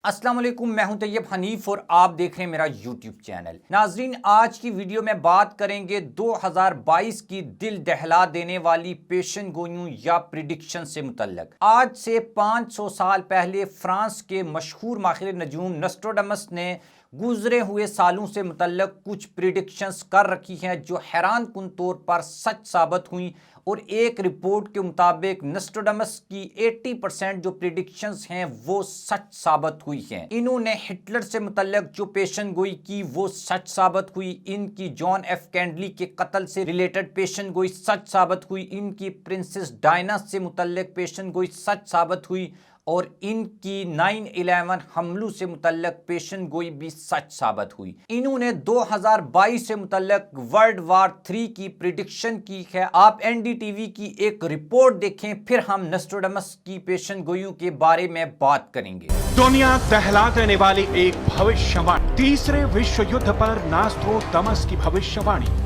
السلام علیکم، میں ہوں طیب حنیف اور آپ دیکھ رہے ہیں میرا یوٹیوب چینل۔ ناظرین، آج کی ویڈیو میں بات کریں گے 2022 کی دل دہلا دینے والی پیشن گوئیوں یا پریڈکشن سے متعلق۔ آج سے 500 سال پہلے فرانس کے مشہور ماہر نجوم نسٹراڈامس نے گزرے ہوئے سالوں سے متعلق کچھ پریڈکشنز کر رکھی ہیں جو حیران کن طور پر سچ ثابت ہوئیں، اور ایک رپورٹ کے مطابق نسٹراڈامس کی 80% جو پریڈکشنز ہیں وہ سچ ثابت ہوئی ہیں۔ انہوں نے ہٹلر سے متعلق جو پیشن گوئی کی وہ سچ ثابت ہوئی، ان کی جان ایف کینڈلی کے قتل سے ریلیٹڈ پیشن گوئی سچ ثابت ہوئی، ان کی پرنسس ڈائنا سے متعلق پیشن گوئی سچ ثابت ہوئی، اور ان کی 9/11 حملوں سے متعلق پیشن گوئی بھی سچ ثابت ہوئی۔ انہوں نے 2022 سے متعلق ورلڈ وار 3 کی پریڈکشن کی ہے۔ آپ این ڈی ٹی وی کی ایک رپورٹ دیکھیں، پھر ہم نسٹراڈامس کی پیشن گوئیوں کے بارے میں بات کریں گے۔ دنیا دہلا دینے والی ایک بھوشیاوانی، تیسرے وشو یدھ پر ناسٹراڈامس کی بھوشیاوانی۔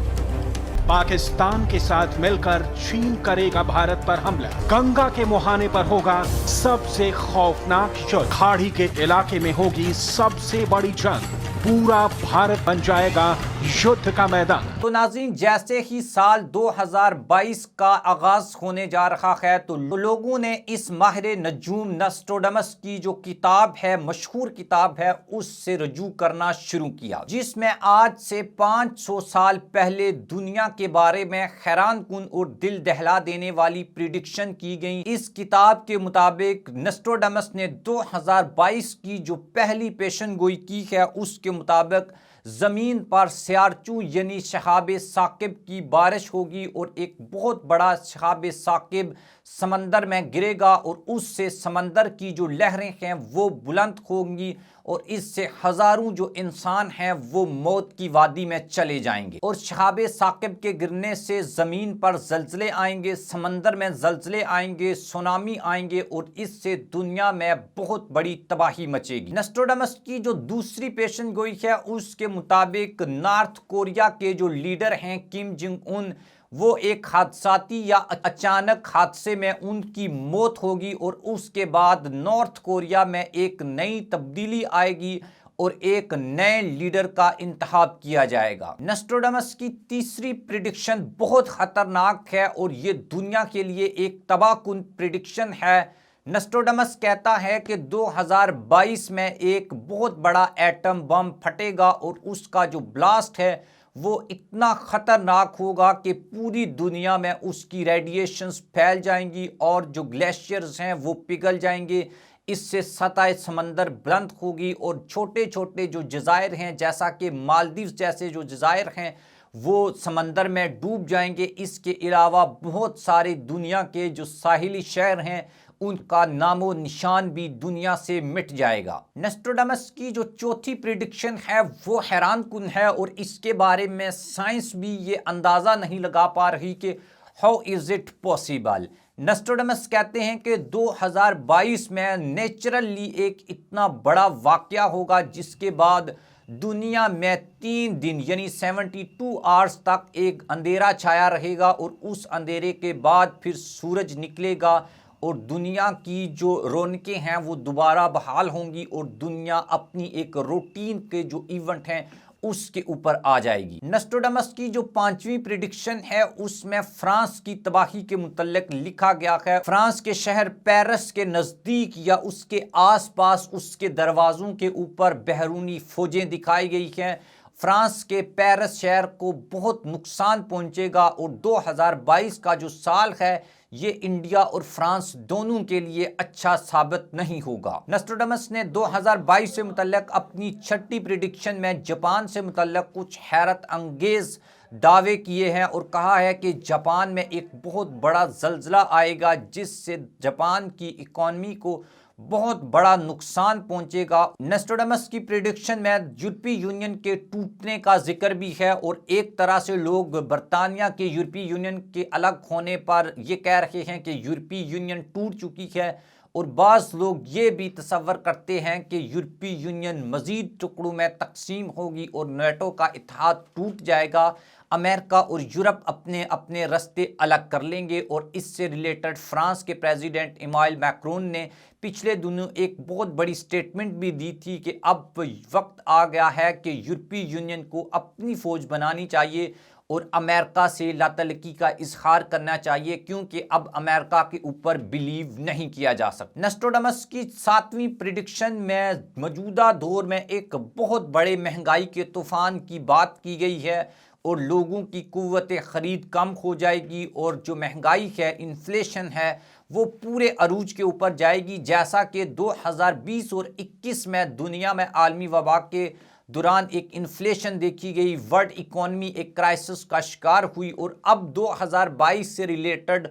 پاکستان کے ساتھ مل کر چین کرے گا بھارت پر حملہ، گنگا کے مہانے پر ہوگا سب سے خوفناک جنگ، کھاڑی کے علاقے میں ہوگی سب سے بڑی جنگ، پورا بھارت بن جائے گا یدھ کا میدان۔ تو ناظرین، جیسے ہی سال 2022 کا آغاز ہونے جا رہا ہے تو لوگوں نے اس ماہر نجوم نسٹراڈامس کی جو کتاب ہے، مشہور کتاب ہے، اس سے رجوع کرنا شروع کیا، جس میں آج سے 500 سال پہلے دنیا کے بارے میں حیران کن اور دل دہلا دینے والی پریڈکشن کی گئی۔ اس کتاب کے مطابق نسٹراڈامس نے 2022 کی جو پہلی پیشن گوئی کی ہے، اس کے مطابق زمین پر سیارچو یعنی شہاب ثاقب کی بارش ہوگی، اور ایک بہت بڑا شہاب ثاقب سمندر میں گرے گا، اور اس سے سمندر کی جو لہریں ہیں وہ بلند ہوں گی، اور اس سے ہزاروں جو انسان ہیں وہ موت کی وادی میں چلے جائیں گے۔ اور شہاب ثاقب کے گرنے سے زمین پر زلزلے آئیں گے، سمندر میں زلزلے آئیں گے، سونامی آئیں گے، اور اس سے دنیا میں بہت بڑی تباہی مچے گی۔ نسٹراڈامس کی جو دوسری پیشن گوئی ہے، اس کے مطابق نارتھ کوریا کے جو لیڈر ہیں کم جنگ ان، وہ ایک حادثاتی یا اچانک حادثے میں ان کی موت ہوگی، اور اس کے بعد نارتھ کوریا میں ایک نئی تبدیلی آئے گی اور ایک نئے لیڈر کا انتخاب کیا جائے گا۔ نسٹراڈامس کی تیسری پریڈکشن بہت خطرناک ہے، اور یہ دنیا کے لیے ایک تباہ کن پریڈکشن ہے۔ نسٹراڈامس کہتا ہے کہ 2022 میں ایک بہت بڑا ایٹم بم پھٹے گا، اور اس کا جو بلاسٹ ہے وہ اتنا خطرناک ہوگا کہ پوری دنیا میں اس کی ریڈیشنز پھیل جائیں گی، اور جو گلیشیئرز ہیں وہ پگھل جائیں گے، اس سے سطح سمندر بلند ہوگی، اور چھوٹے چھوٹے جو جزائر ہیں جیسا کہ مالدیوز جیسے جو جزائر ہیں وہ سمندر میں ڈوب جائیں گے۔ اس کے علاوہ بہت سارے دنیا کے جو ساحلی شہر ہیں ان کا نام و نشان بھی دنیا سے مٹ جائے گا۔ نسٹراڈامس کی جو چوتھی پریڈکشن ہے وہ حیران کن ہے، اور اس کے بارے میں سائنس بھی یہ اندازہ نہیں لگا پا رہی کہ ہاؤ از اٹ پاسبل۔ نسٹراڈامس کہتے ہیں کہ 2022 میں نیچرلی ایک اتنا بڑا واقعہ ہوگا جس کے بعد دنیا میں 3 دن یعنی 72 آورز تک ایک اندھیرا چھایا رہے گا، اور اس اندھیرے کے بعد پھر سورج نکلے گا، اور دنیا کی جو رونقیں ہیں وہ دوبارہ بحال ہوں گی، اور دنیا اپنی ایک روٹین کے جو ایونٹ ہیں اس کے اوپر آ جائے گی۔ نسٹراڈامس کی جو 5ویں پریڈکشن ہے اس میں فرانس کی تباہی کے متعلق لکھا گیا ہے۔ فرانس کے شہر پیرس کے نزدیک یا اس کے آس پاس اس کے دروازوں کے اوپر بیرونی فوجیں دکھائی گئی ہیں۔ فرانس کے پیرس شہر کو بہت نقصان پہنچے گا، اور 2022 کا جو سال ہے یہ انڈیا اور فرانس دونوں کے لیے اچھا ثابت نہیں ہوگا۔ نسٹراڈامس نے 2022 سے متعلق اپنی 6ٹھی پریڈکشن میں جاپان سے متعلق کچھ حیرت انگیز دعوے کیے ہیں، اور کہا ہے کہ جاپان میں ایک بہت بڑا زلزلہ آئے گا جس سے جاپان کی اکانومی کو بہت بڑا نقصان پہنچے گا۔ نسٹراڈامس کی پریڈکشن میں یورپی یونین کے ٹوٹنے کا ذکر بھی ہے، اور ایک طرح سے لوگ برطانیہ کے یورپی یونین کے الگ ہونے پر یہ کہہ رہے ہیں کہ یورپی یونین ٹوٹ چکی ہے، اور بعض لوگ یہ بھی تصور کرتے ہیں کہ یورپی یونین مزید ٹکڑوں میں تقسیم ہوگی اور نیٹو کا اتحاد ٹوٹ جائے گا، امریکہ اور یورپ اپنے اپنے راستے الگ کر لیں گے۔ اور اس سے ریلیٹڈ فرانس کے پریزیڈنٹ ایمانوئل میکرون نے پچھلے دنوں ایک بہت بڑی سٹیٹمنٹ بھی دی تھی کہ اب وقت آ گیا ہے کہ یورپی یونین کو اپنی فوج بنانی چاہیے اور امریکہ سے لا تعلقی کا اظہار کرنا چاہیے، کیونکہ اب امریکہ کے اوپر بلیو نہیں کیا جا سکتا۔ نسٹروڈمس کی 7ویں پریڈکشن میں موجودہ دور میں ایک بہت بڑے مہنگائی کے طوفان کی بات کی گئی ہے اور لوگوں کی قوت خرید کم ہو جائے گی، اور جو مہنگائی ہے، انفلیشن ہے، وہ پورے عروج کے اوپر جائے گی، جیسا کہ 2020 اور 21 میں دنیا میں عالمی وبا کے دوران ایک انفلیشن دیکھی گئی، ورلڈ اکانومی ایک کرائسس کا شکار ہوئی۔ اور اب 2022 سے ریلیٹڈ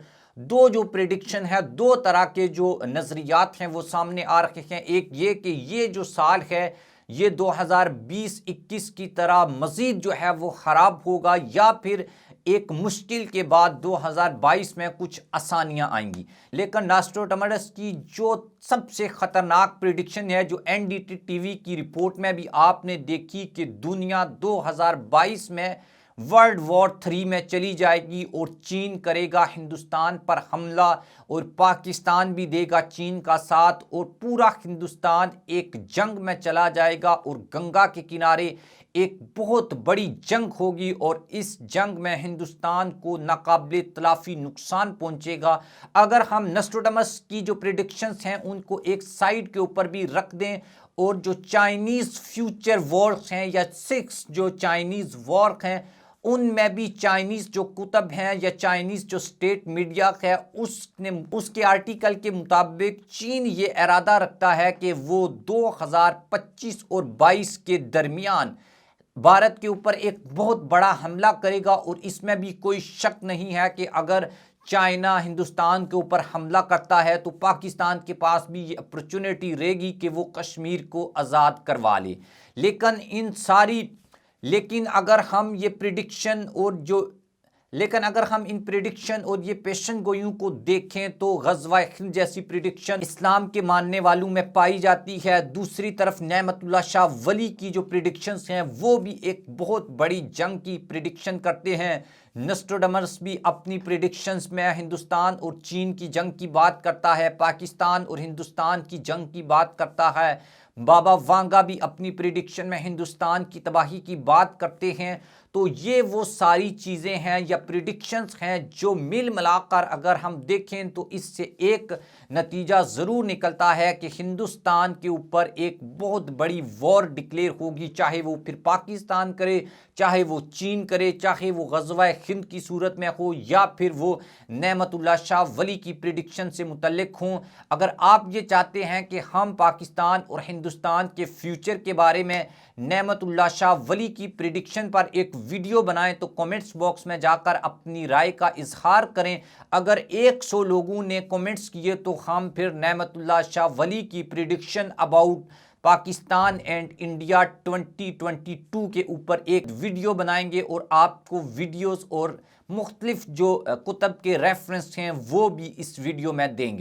جو پریڈکشن ہے، دو طرح کے جو نظریات ہیں وہ سامنے آ رکھے ہیں۔ ایک یہ کہ یہ جو سال ہے یہ 2020-21 کی طرح مزید جو ہے وہ خراب ہوگا، یا پھر ایک مشکل کے بعد 2022 میں کچھ آسانیاں آئیں گی۔ لیکن ناسٹروڈمس کی جو سب سے خطرناک پریڈکشن ہے، جو NDT ٹی وی کی رپورٹ میں بھی آپ نے دیکھی، کہ دنیا 2022 میں ورلڈ وار 3 میں چلی جائے گی اور چین کرے گا ہندوستان پر حملہ، اور پاکستان بھی دے گا چین کا ساتھ، اور پورا ہندوستان ایک جنگ میں چلا جائے گا، اور گنگا کے کنارے ایک بہت بڑی جنگ ہوگی، اور اس جنگ میں ہندوستان کو ناقابل تلافی نقصان پہنچے گا۔ اگر ہم نسٹروڈمس کی جو پریڈکشنز ہیں ان کو ایک سائڈ کے اوپر بھی رکھ دیں، اور جو چائنیز فیوچر وارز ہیں یا 6 جو چائنیز وار ہیں، ان میں بھی چائنیز جو کتب ہیں یا چائنیز جو اسٹیٹ میڈیا ہے، اس کے آرٹیکل کے مطابق چین یہ ارادہ رکھتا ہے کہ وہ 2025 اور 22 کے درمیان بھارت کے اوپر ایک بہت بڑا حملہ کرے گا۔ اور اس میں بھی کوئی شک نہیں ہے کہ اگر چائنا ہندوستان کے اوپر حملہ کرتا ہے تو پاکستان کے پاس بھی یہ اپرچونٹی رہے گی کہ وہ کشمیر کو آزاد کروا لے۔ لیکن اگر ہم ان پریڈکشن اور یہ پیشن گوئیوں کو دیکھیں تو غزوہ ہند جیسی پریڈکشن اسلام کے ماننے والوں میں پائی جاتی ہے۔ دوسری طرف نعمت اللہ شاہ ولی کی جو پریڈکشنز ہیں وہ بھی ایک بہت بڑی جنگ کی پریڈکشن کرتے ہیں۔ نسٹروڈمس بھی اپنی پریڈکشنز میں ہندوستان اور چین کی جنگ کی بات کرتا ہے، پاکستان اور ہندوستان کی جنگ کی بات کرتا ہے۔ بابا وانگا بھی اپنی پریڈکشن میں ہندوستان کی تباہی کی بات کرتے ہیں۔ تو یہ وہ ساری چیزیں ہیں یا پریڈکشنز ہیں جو مل ملا کر اگر ہم دیکھیں تو اس سے ایک نتیجہ ضرور نکلتا ہے کہ ہندوستان کے اوپر ایک بہت بڑی وار ڈکلیئر ہوگی، چاہے وہ پھر پاکستان کرے، چاہے وہ چین کرے، چاہے وہ غزوہ ہند کی صورت میں ہو، یا پھر وہ نعمت اللہ شاہ ولی کی پریڈکشن سے متعلق ہوں۔ اگر آپ یہ چاہتے ہیں کہ ہم پاکستان اور ہندوستان کے فیوچر کے بارے میں نعمت اللہ شاہ ولی کی پریڈکشن پر ایک ویڈیو بنائیں تو کمنٹس باکس میں جا کر اپنی رائے کا اظہار کریں۔ اگر 100 لوگوں نے کمنٹس کیے تو ہم پھر نعمت اللہ شاہ ولی کی prediction about Pakistan and India 2022 کے اوپر ایک ویڈیو بنائیں گے، اور آپ کو ویڈیوز اور مختلف جو کتب کے ریفرنس ہیں وہ بھی اس ویڈیو میں دیں گے۔